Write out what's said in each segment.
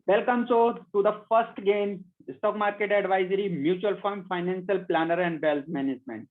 Welcome to the first gain stock market advisory, mutual fund, financial planner and wealth management.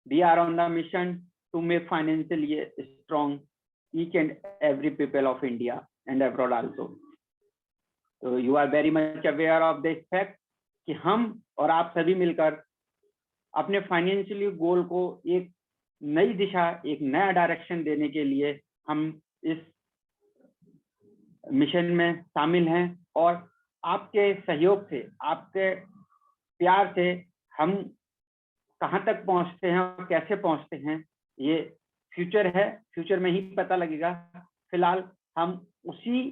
We are on the mission to make financially strong each and every people of India and abroad also. So you are very much aware of this fact कि हम और आप सभी मिलकर अपने financially गोल को एक नई दिशा, एक नया डायरेक्शन देने के लिए हम इस मिशन में शामिल हैं और आपके सहयोग से, आपके प्यार से हम कहां तक पहुंचते हैं और कैसे पहुंचते हैं ये फ्यूचर है, फ्यूचर में ही पता लगेगा। फिलहाल हम उसी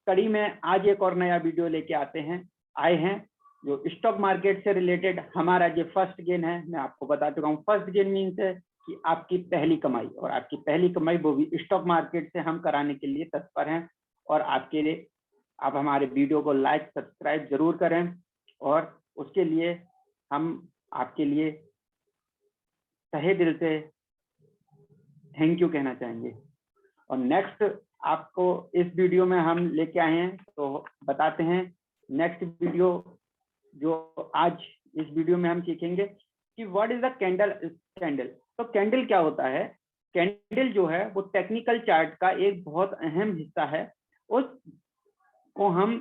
कड़ी में आज एक और नया वीडियो लेके आए हैं जो स्टॉक मार्केट से रिलेटेड हमारा जो फर्स्ट गेन है। मैं आपको बता चुका हूँ, फर्स्ट गेन मीन्स है कि आपकी पहली कमाई, और आपकी पहली कमाई वो भी स्टॉक मार्केट से हम कराने के लिए तत्पर हैं। और आपके लिए आप हमारे वीडियो को लाइक सब्सक्राइब जरूर करें और उसके लिए हम आपके लिए तहे दिल से थैंक यू कहना चाहेंगे। और नेक्स्ट आपको इस वीडियो में हम लेके आए हैं, तो बताते हैं नेक्स्ट वीडियो जो आज इस वीडियो में हम सीखेंगे कि व्हाट इज द कैंडल। तो कैंडल क्या होता है? कैंडल जो है वो टेक्निकल चार्ट का एक बहुत अहम हिस्सा है। उसको हम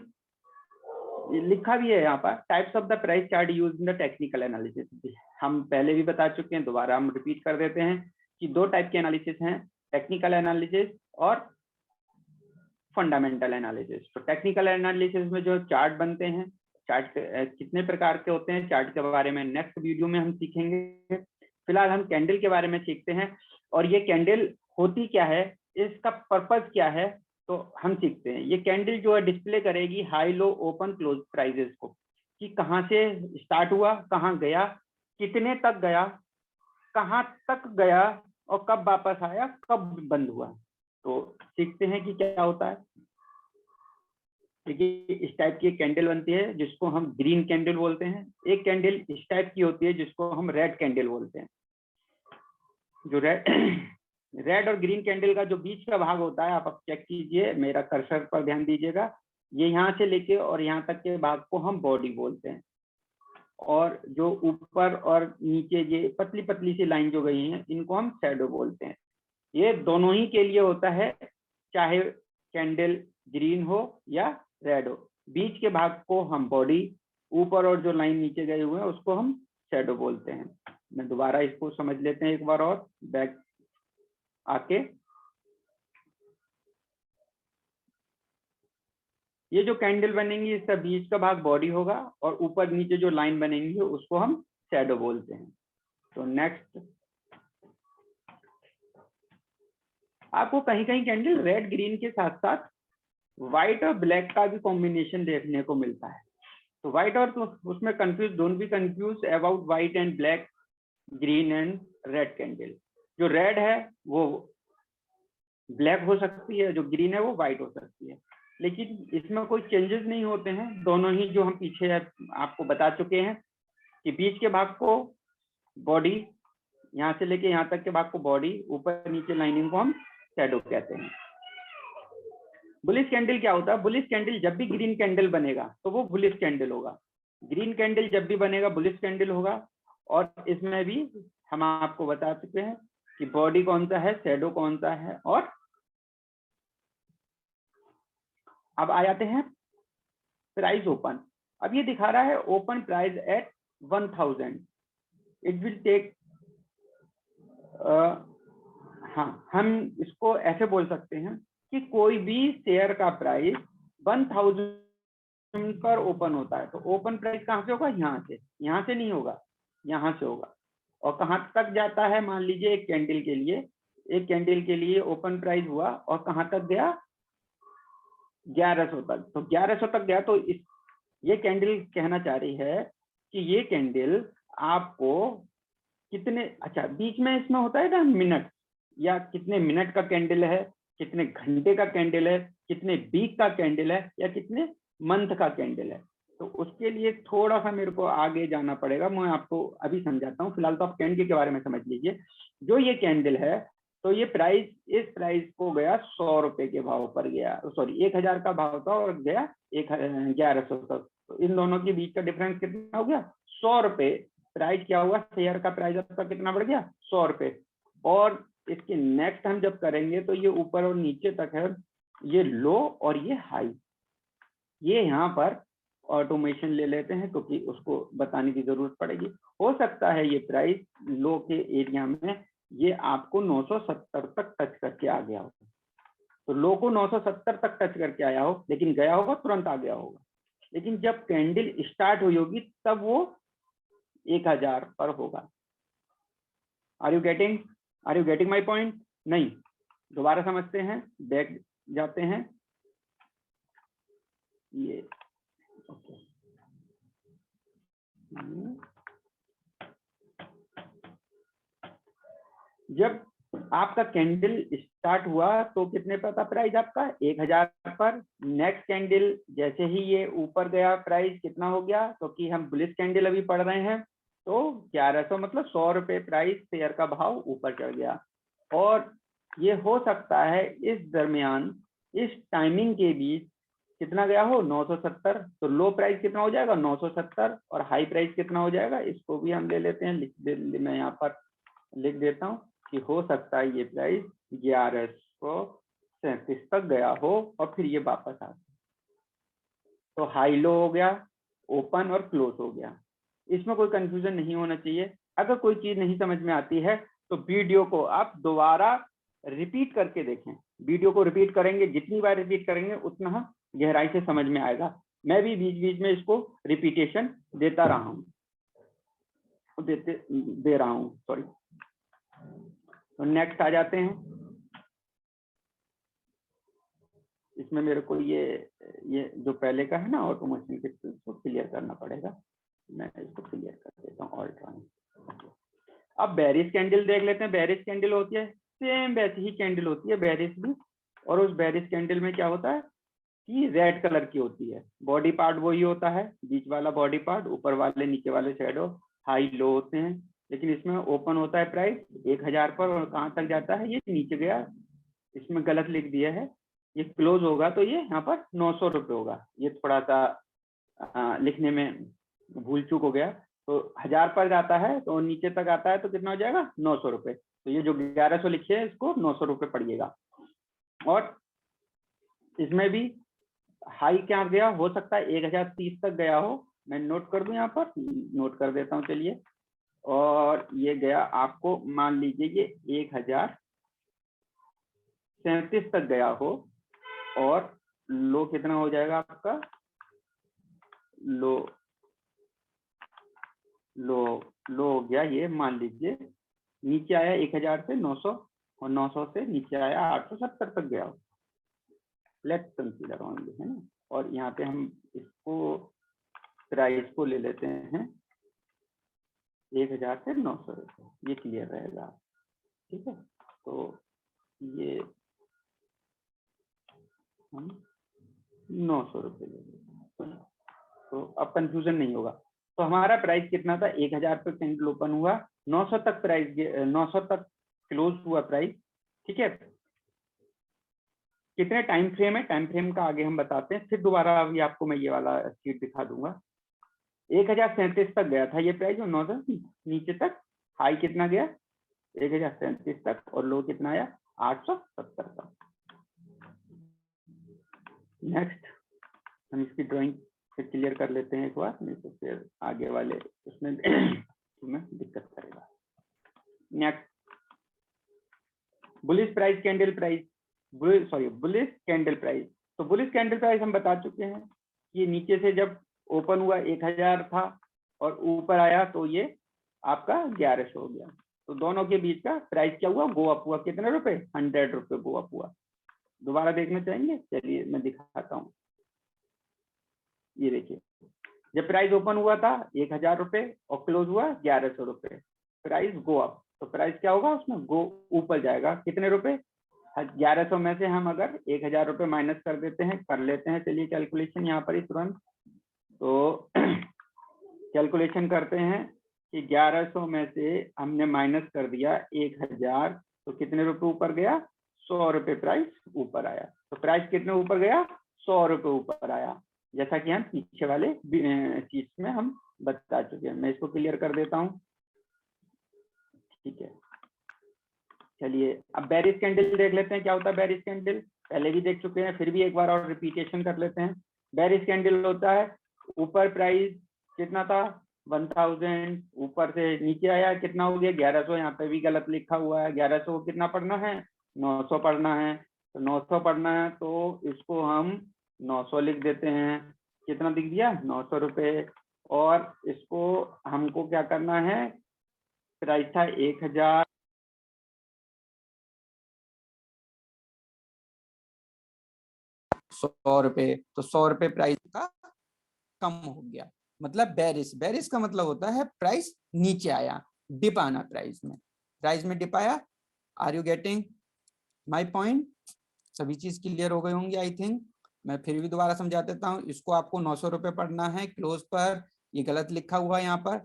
लिखा भी है यहाँ पर, types of the price chart used in the technical analysis. हम पहले भी बता चुके हैं, दोबारा हम रिपीट कर देते हैं कि दो टाइप के एनालिसिस हैं, टेक्निकल एनालिसिस और फंडामेंटल एनालिसिस। तो टेक्निकल एनालिसिस में जो चार्ट बनते हैं, चार्ट कितने प्रकार के होते हैं, चार्ट के बारे में नेक्स्ट वीडियो में हम सीखेंगे। फिलहाल हम कैंडल के बारे में सीखते हैं और ये कैंडल होती क्या है, इसका पर्पज क्या है, तो हम सीखते हैं। ये कैंडल जो है डिस्प्ले करेगी high low open close prices को, कि कहाँ से स्टार्ट हुआ, कहाँ गया, कितने तक गया, कहाँ तक गया और कब वापस आया, कब बंद हुआ। तो सीखते हैं कि क्या होता है। देखिए इस टाइप की कैंडल बनती है जिसको हम ग्रीन कैंडल बोलते हैं। एक कैंडल इस टाइप की होती है जिसको हम रेड कैंडल बोलते हैं। जो रेड और ग्रीन कैंडल का जो बीच का भाग होता है, आप चेक कीजिए, मेरा कर्सर पर ध्यान दीजिएगा, ये यहाँ से लेके और यहाँ तक के भाग को हम बॉडी बोलते हैं। और जो ऊपर और नीचे ये पतली पतली सी लाइन जो गई हैं, इनको हम शैडो बोलते हैं। ये दोनों ही के लिए होता है, चाहे कैंडल ग्रीन हो या रेड हो। बीच के भाग को हम बॉडी, ऊपर और जो लाइन नीचे गए हुए हैं उसको हम शैडो बोलते हैं। मैं दोबारा इसको समझ लेते हैं एक बार और, बैक आके। ये जो कैंडल बनेंगी इसका बीच का भाग बॉडी होगा और ऊपर नीचे जो लाइन बनेंगी उसको हम शैडो बोलते हैं। तो नेक्स्ट, आपको कहीं कहीं कैंडल रेड ग्रीन के साथ साथ व्हाइट और ब्लैक का भी कॉम्बिनेशन देखने को मिलता है। तो व्हाइट और तो उसमें confuse, don't be confuse about white and black, green and red candle. जो रेड है वो ब्लैक हो सकती है, जो ग्रीन है वो व्हाइट हो सकती है, लेकिन इसमें कोई चेंजेस नहीं होते हैं। दोनों ही जो हम पीछे आपको बता चुके हैं कि बीच के भाग को बॉडी, यहाँ से लेके यहाँ तक के भाग को बॉडी, ऊपर नीचे लाइनिंग को हम शैडो कहते हैं। बुलिश कैंडल क्या होता है? बुलिश कैंडल जब भी ग्रीन कैंडल बनेगा तो वो बुलिश कैंडल होगा। ग्रीन कैंडल जब भी बनेगा बुलिश कैंडल होगा। और इसमें भी हम आपको बता चुके हैं कि बॉडी कौन सा है, शैडो कौन सा है। और अब आ जाते हैं प्राइस ओपन। अब ये दिखा रहा है open price at 1000। It will take, हाँ, हम इसको ऐसे बोल सकते हैं कि कोई भी शेयर का प्राइस 1000 पर ओपन होता है। तो ओपन प्राइस कहाँ से होगा? यहाँ से नहीं होगा, यहाँ से होगा। और कहाँ तक जाता है? मान लीजिए एक कैंडल के लिए ओपन प्राइस हुआ और कहाँ तक गया? 1100 तक। तो 1100 तक गया। तो ये कैंडल कहना चाह रही है कि ये कैंडल आपको कितने, अच्छा बीच में इसमें होता है ना मिनट, या कितने मिनट का कैंडल है, कितने घंटे का कैंडल है, कितने वीक का कैंडल है, या कितने मंथ का कैंडल है। तो उसके लिए थोड़ा सा मेरे को आगे जाना पड़ेगा, मैं आपको अभी समझाता हूँ। फिलहाल तो आप कैंडल के बारे में समझ लीजिए। जो ये कैंडल है तो ये प्राइस, इस प्राइस को गया 100 रुपए के भाव पर गया, सॉरी 1000 का भाव था और गया 1100 तक। तो इन दोनों के बीच का डिफरेंस कितना हो गया? 100 रुपए। प्राइस क्या हुआ? शेयर का प्राइस आपका कितना बढ़ गया? 100 रुपए। और इसके नेक्स्ट हम जब करेंगे तो ये ऊपर और नीचे तक है, ये लो और ये हाई। ये यहाँ पर ऑटोमेशन ले लेते हैं क्योंकि उसको बताने की जरूरत पड़ेगी। हो सकता है ये प्राइस लो के एरिया में ये आपको 970 तक टच करके आ गया हो, तो लो को 970 तक टच करके आया हो, लेकिन गया होगा तुरंत आ गया होगा। लेकिन जब कैंडल स्टार्ट हुई होगी तब वो 1000 पर होगा। Are you getting my point? नहीं, दोबारा समझते हैं, बैक जाते हैं। ये ओके, जब आपका कैंडल स्टार्ट हुआ तो कितने पर था प्राइस आपका? 1000 पर। नेक्स्ट कैंडल जैसे ही ये ऊपर गया प्राइस कितना हो गया? क्योंकि हम बुलिश कैंडल अभी पढ़ रहे हैं, तो 1100 मतलब 100 रुपए प्राइस शेयर का भाव ऊपर चढ़ गया। और ये हो सकता है इस दरमियान, इस टाइमिंग के बीच कितना गया हो? 970। तो लो प्राइस कितना हो जाएगा? 970। और हाई प्राइस कितना हो जाएगा? इसको भी हम ले लेते हैं, मैं यहाँ पर लिख देता हूँ कि हो सकता है ये प्राइस 1137 तक गया हो और फिर ये वापस आ गया। तो हाई लो हो गया, ओपन और क्लोज हो गया। इसमें कोई कंफ्यूजन नहीं होना चाहिए। अगर कोई चीज नहीं समझ में आती है तो वीडियो को आप दोबारा रिपीट करके देखें। वीडियो को रिपीट करेंगे, जितनी बार रिपीट करेंगे उतना गहराई से समझ में आएगा। मैं भी बीच बीच में इसको रिपीटेशन देता रहा हूँ, दे रहा हूँ, सॉरी। तो नेक्स्ट आ जाते हैं। इसमें मेरे को ये जो पहले का है ना ऑटोमेशन के, इसको क्लियर करना पड़ेगा। मैं इसको क्लियर कर देता हूँ, ऑल्ट रन। अब बेरिश कैंडल देख लेते हैं। बेरिश कैंडल होती है सेम वैसी ही कैंडल होती है बेरिश भी, और उस बेरिश कैंडल में क्या होता है कि रेड कलर की होती है। बॉडी पार्ट वही होता है, बीच वाला बॉडी पार्ट, ऊपर वाले नीचे वाले शैडो हाई लो होते हैं। लेकिन इसमें ओपन होता है प्राइस 1000 पर, और कहाँ तक जाता है? ये नीचे गया, इसमें गलत लिख दिया है। ये क्लोज होगा तो ये यहाँ पर 900 रुपये होगा। ये थोड़ा सा लिखने में भूल चूक हो गया। तो 1000 पर जाता है तो नीचे तक आता है तो कितना हो जाएगा? 900 रुपये। तो ये जो 1100 लिखे है इसको 900 रुपये पड़िएगा। और इसमें भी हाई क्या गया? हो सकता है 1030 तक गया हो। मैं नोट कर दूं, यहाँ पर नोट कर देता हूँ, चलिए। और ये गया आपको, मान लीजिए ये 1037 तक गया हो, और लो कितना हो जाएगा आपका? लो हो गया ये, मान लीजिए नीचे आया 1000 से 900, और 900 से नीचे आया 870 तक गया हो। लेट्स कंसीडर ओनली, है ना। और यहाँ पे हम इसको प्राइस को ले लेते हैं 1000 से 900 रुपये, ये क्लियर रहेगा, ठीक है। तो ये हम 900 रुपये ले लेते हैं, तो अब कंफ्यूजन नहीं होगा। तो हमारा प्राइस कितना था? 1000 पे कैंडल ओपन हुआ, 900 तक प्राइस, 900 तक क्लोज हुआ प्राइस, ठीक है। कितने टाइम फ्रेम है? टाइम फ्रेम का आगे हम बताते हैं, फिर दोबारा अभी आपको मैं ये वाला शीट दिखा दूंगा। 1037 तक गया था ये प्राइस, और 900 नीचे तक। हाई कितना गया? 1037 तक, और लो कितना आया? 870 तक। नेक्स्ट हम इसकी ड्राइंग फिर क्लियर कर लेते हैं एक बार, नहीं तो फिर आगे वाले उसमें तुम्हें दिक्कत करेगा। Next bullish price candle price, bullish candle price. तो बुलिश कैंडल प्राइस हम बता चुके हैं, ये नीचे से जब ओपन हुआ 1000 था और ऊपर आया तो ये आपका 1100 हो गया। तो दोनों के बीच का प्राइस क्या हुआ? गो अप हुआ। कितने रुपए? 100 रुपये गो अप हुआ। दोबारा देखना चाहेंगे? चलिए मैं दिखाता हूँ। ये देखिए, जब प्राइस ओपन हुआ था 1000 रुपये और क्लोज हुआ 1100 रुपये, प्राइस गो अप। तो प्राइस क्या होगा उसमें? गो ऊपर जाएगा। कितने रुपए? 1100 में से हम अगर 1000 रुपये माइनस कर देते हैं, कर लेते हैं, चलिए कैलकुलेशन यहाँ पर ही तुरंत। तो कैलकुलेशन करते हैं कि 1100 में से हमने माइनस कर दिया 1000, तो कितने रुपए ऊपर गया? 100 रुपए प्राइस ऊपर आया। तो प्राइस कितने ऊपर गया? 100 रुपए ऊपर आया, जैसा कि हम पीछे वाले चीज में हम बता चुके हैं। मैं इसको क्लियर कर देता हूँ, ठीक है। चलिए अब बेरिश कैंडल देख लेते हैं, क्या होता है बेरिश कैंडल। पहले भी देख चुके हैं, फिर भी एक बार और रिपीटेशन कर लेते हैं। बेरिश कैंडल होता है ऊपर प्राइस कितना था 1000, ऊपर से नीचे आया कितना हो गया 1100। यहाँ पे भी गलत लिखा हुआ है, 1100 को कितना पढ़ना है 900 पढ़ना है। तो 900 पढ़ना है तो इसको हम 900 लिख देते हैं। कितना दिख दिया 900 रुपए। और इसको हमको क्या करना है, प्राइस था 1000, 100 रुपए, तो 100 रुपए प्राइस का कम हो गया, मतलब बेरिश। बेरिश का मतलब होता है प्राइस नीचे आया, डिप आना प्राइस में डिप आया। Are you getting my point? सभी चीज क्लियर हो गई होंगी आई थिंक। मैं फिर भी दोबारा समझा देता हूँ। इसको आपको 900 रुपए पढ़ना है क्लोज पर, ये गलत लिखा हुआ है यहाँ पर।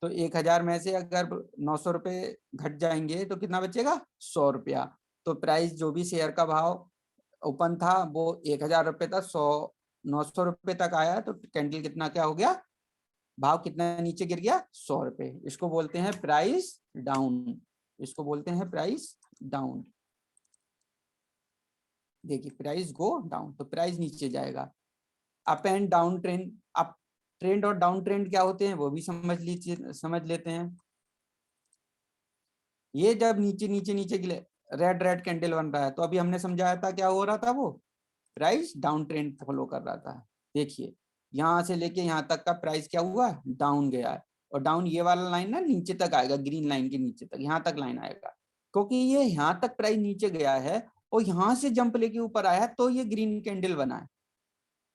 तो 1000 में से अगर 900 रुपए घट जाएंगे तो कितना बचेगा 100 रुपया। तो प्राइस जो भी शेयर का भाव ओपन था वो 1000 रुपए था, 900 रुपए तक आया। तो कैंडल कितना क्या हो गया, भाव कितना नीचे गिर गया 100 रुपए। इसको बोलते हैं प्राइस डाउन, इसको बोलते हैं प्राइस डाउन। देखिए प्राइस गो डाउन, तो प्राइस नीचे जाएगा। Up and down trend, up trend और डाउन ट्रेंड क्या होते हैं वो भी समझ लेते हैं। ये जब नीचे नीचे नीचे रेड रेड कैंडल बन रहा है, तो अभी हमने समझाया था क्या हो रहा था, वो प्राइस डाउन ट्रेंड फॉलो कर रहा था। देखिए यहाँ से लेके यहाँ तक का प्राइस क्या हुआ, डाउन गया है। और डाउन ये वाला लाइन ना नीचे तक आएगा, ग्रीन लाइन के नीचे तक, यहाँ तक लाइन आएगा। क्योंकि ये यहाँ तक प्राइस नीचे गया है और यहाँ से जंप लेके ऊपर आया है, तो ये ग्रीन कैंडल बना है।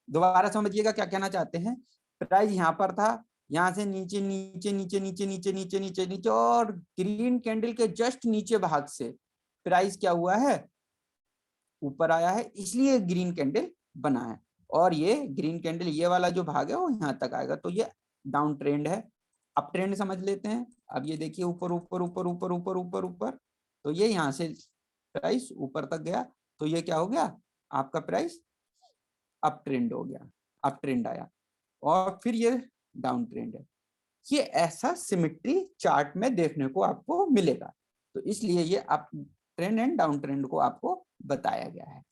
दोबारा समझिएगा क्या कहना चाहते हैं। प्राइस यहाँ पर था, यहाँ से नीचे नीचे नीचे नीचे नीचे नीचे नीचे नीचे और ग्रीन कैंडल के जस्ट नीचे भाग से प्राइस क्या हुआ है, ऊपर आया है, इसलिए ग्रीन कैंडल बना है। और ये ग्रीन कैंडल ये वाला जो भाग है वो यहाँ तक आएगा, तो ये डाउन ट्रेंड है। अप ट्रेंड समझ लेते हैं। अब ये देखिए ऊपर ऊपर ऊपर ऊपर ऊपर ऊपर ऊपर, तो ये यहाँ से प्राइस ऊपर तक गया, तो ये क्या हो गया आपका प्राइस अप ट्रेंड हो गया, अप ट्रेंड आया। और फिर ये डाउन ट्रेंड है। ये ऐसा सिमेट्री चार्ट में देखने को आपको मिलेगा, तो इसलिए ये up trend and down trend को आपको बताया गया है।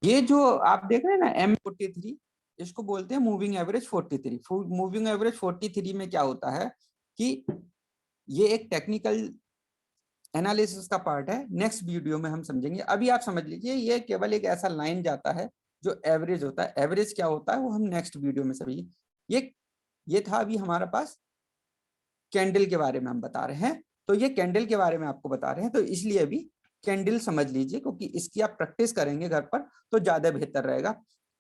ये जो आप देख रहे हैं ना M43, इसको बोलते हैं मूविंग एवरेज 43। मूविंग एवरेज 43 में क्या होता है कि ये एक टेक्निकल एनालिसिस का पार्ट है, नेक्स्ट वीडियो में हम समझेंगे। अभी आप समझ लीजिए ये केवल एक ऐसा लाइन जाता है जो एवरेज होता है। एवरेज क्या होता है वो हम नेक्स्ट वीडियो में समझिए। ये था अभी हमारे पास कैंडल के बारे में हम बता रहे हैं, तो ये कैंडल के बारे में आपको बता रहे हैं, तो इसलिए अभी कैंडल समझ लीजिए, क्योंकि इसकी आप प्रैक्टिस करेंगे घर पर तो ज्यादा बेहतर रहेगा।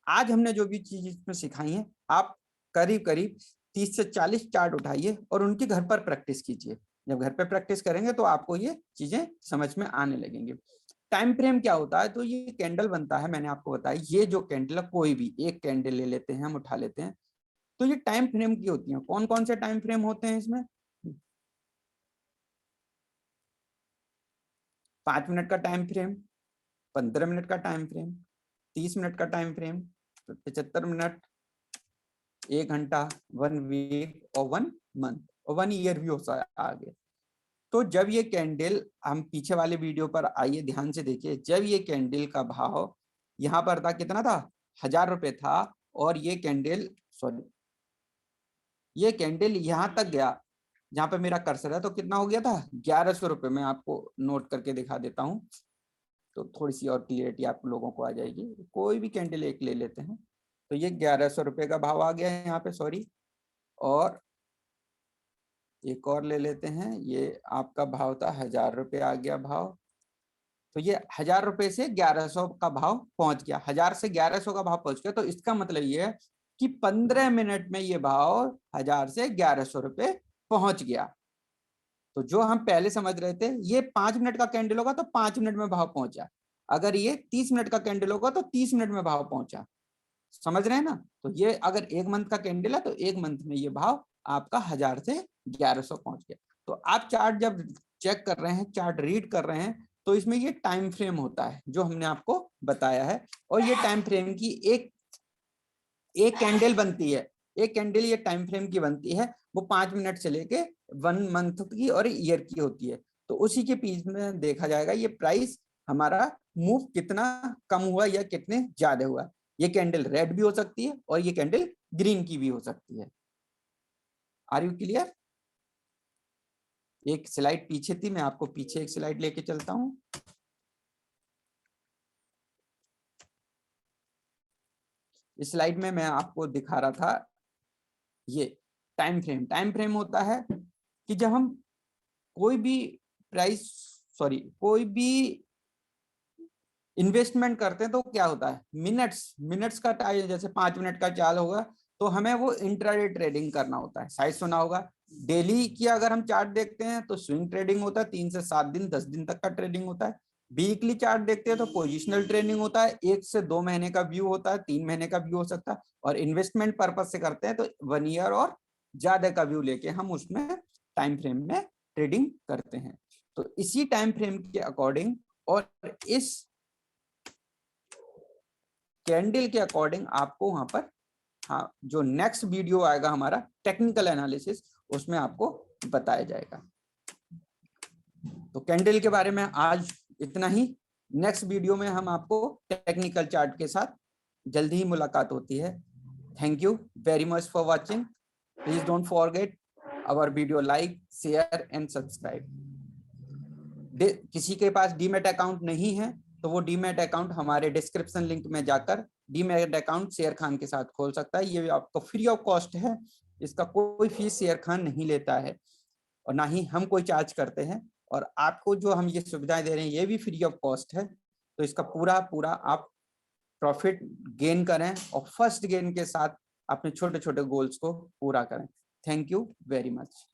आज हमने जो भी चीज इसमें सिखाई है, आप करीब करीब 30 से 40 चार्ट उठाइए और उनकी घर पर प्रैक्टिस कीजिए। जब घर पर प्रैक्टिस करेंगे तो आपको ये चीजें समझ में आने लगेंगी। टाइम फ्रेम क्या होता है, तो ये कैंडल बनता है, मैंने आपको बताया। ये जो कैंडल है, कोई भी एक कैंडल ले लेते हैं हम, उठा लेते हैं, तो ये टाइम फ्रेम की होती है। कौन कौन से टाइम फ्रेम होते हैं इसमें, 5 मिनट का टाइम फ्रेम, 15 मिनट का टाइम फ्रेम, 30 मिनट का टाइम फ्रेम, 75 मिनट, 1 घंटा, 1 वीक और 1 मंथ और 1 ईयर भी हो सकता है आगे। तो जब ये कैंडल, हम पीछे वाले वीडियो पर आइए ध्यान से देखिए, जब ये कैंडल का भाव यहाँ पर था, कितना था 1000 रुपए था, और ये कैंडल ये कैंडल यहाँ तक गया जहां पे मेरा कर्सर है, तो कितना हो गया था 1100 रुपए। मैं आपको नोट करके दिखा देता हूँ तो थोड़ी सी और क्लियरिटी आप लोगों को आ जाएगी। कोई भी कैंडल एक ले लेते हैं, तो ये 1100 रुपए का भाव आ गया है यहाँ पे, सॉरी। और एक और ले लेते हैं, ये आपका भाव था 1000 रुपए आ गया भाव, तो ये 1000 रुपए से 1100 का भाव पहुंच गया, 1000 से 1100 का भाव पहुंच गया। तो इसका मतलब ये है कि 15 मिनट में ये भाव 1000 से 1100 रुपए पहुंच गया। तो जो हम पहले समझ रहे थे ये 5 मिनट का कैंडल होगा तो 5 मिनट में भाव पहुंचा, अगर ये 30 मिनट का कैंडल होगा तो 30 मिनट में भाव पहुंचा। समझ रहे हैं ना। तो ये अगर 1 मंथ का कैंडल है तो 1 मंथ में ये भाव आपका 1000 से 1100 पहुंच गया। तो आप चार्ट जब चेक कर रहे हैं, चार्ट रीड कर रहे हैं, तो इसमें ये टाइम फ्रेम होता है जो हमने आपको बताया है, और ये टाइम फ्रेम की एक कैंडल बनती है, एक कैंडल ये टाइम फ्रेम की बनती है, वो 5 मिनट से लेके 1 मंथ की और ईयर की होती है। तो उसी के बीच में देखा जाएगा ये प्राइस हमारा मूव कितना कम हुआ या कितने ज्यादा हुआ। ये कैंडल रेड भी हो सकती है और ये कैंडल ग्रीन की भी हो सकती है। Are you clear? एक स्लाइड पीछे थी, मैं आपको पीछे एक स्लाइड लेके चलता हूं। इस स्लाइड में मैं आपको दिखा रहा था ये टाइम फ्रेम। टाइम फ्रेम होता है कि जब हम कोई भी इन्वेस्टमेंट करते हैं तो क्या होता है, मिनट्स का टाइम, जैसे 5 मिनट का चाल होगा तो हमें वो इंट्राडे ट्रेडिंग करना होता है, शायद सुना होगा। डेली की अगर हम चार्ट देखते हैं तो स्विंग ट्रेडिंग होता है, 3 से 7 दिन 10 दिन तक का ट्रेडिंग होता है। वीकली चार्ट देखते हैं तो पोजिशनल ट्रेडिंग होता है, 1 से 2 महीने का व्यू होता है, 3 महीने का व्यू हो सकता है। और इन्वेस्टमेंट पर्पज से करते हैं तो 1 ईयर और ज्यादा का व्यू लेके हम उसमें टाइम फ्रेम में ट्रेडिंग करते हैं। तो इसी टाइम फ्रेम के अकॉर्डिंग और इस कैंडल के अकॉर्डिंग आपको वहां पर, हाँ, जो नेक्स्ट वीडियो आएगा हमारा टेक्निकल एनालिसिस, उसमें आपको बताया जाएगा। तो कैंडल के बारे में आज इतना ही। नेक्स्ट वीडियो में हम आपको टेक्निकल चार्ट के साथ जल्दी ही मुलाकात होती है। Thank you very much for watching. Please don't forget our video, like, share and subscribe. किसी के पास डीमैट अकाउंट नहीं है तो वो डीमैट अकाउंट हमारे डिस्क्रिप्शन लिंक में जाकर डीमैट अकाउंट शेयर खान के साथ खोल सकता है। ये आपको फ्री ऑफ कॉस्ट है, इसका कोई फीस शेयर खान नहीं लेता है और ना ही हम कोई चार्ज करते हैं। और आपको जो हम ये सुविधाएं दे रहे हैं ये भी फ्री ऑफ कॉस्ट है। तो इसका पूरा आप प्रॉफिट गेन करें और फर्स्ट गेन के साथ अपने छोटे छोटे गोल्स को पूरा करें। Thank you very much.